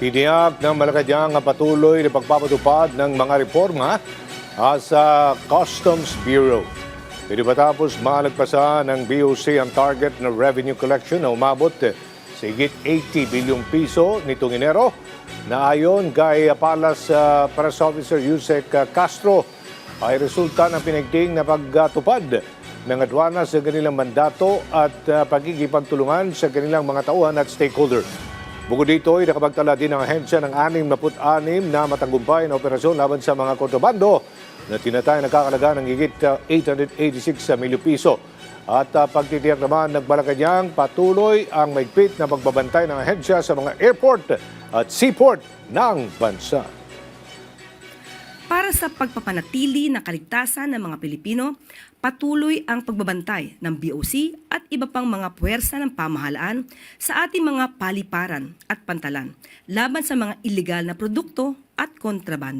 Tiniyak ng Malacanang ang patuloy na pagpapatupad ng mga reforma sa Customs Bureau. Ito matapos malagpasan ng BOC ang target na revenue collection na umabot sa higit 80 bilyong piso nitong Enero na ayon kay Palas Press Officer Yusek Castro ay resulta ng pinigting na pagtupad ng adwana sa kanilang mandato at pagkikipagtulungan sa kanilang mga tauhan at stakeholder. Bukod dito, ay nakapagtala din ang ahensya ng 66 na matagumpay na operasyon laban sa mga kontrabando na tinatay nakakalaga ng higit 886 milyong piso. At pagtitiyak naman ng Malacanang, patuloy ang maigpit na pagbabantay ng ahensya sa mga airport at seaport ng bansa. Para sa pagpapanatili ng kaligtasan ng mga Pilipino, patuloy ang pagbabantay ng BOC at iba pang mga puwersa ng pamahalaan sa ating mga paliparan at pantalan laban sa mga ilegal na produkto at kontrabando.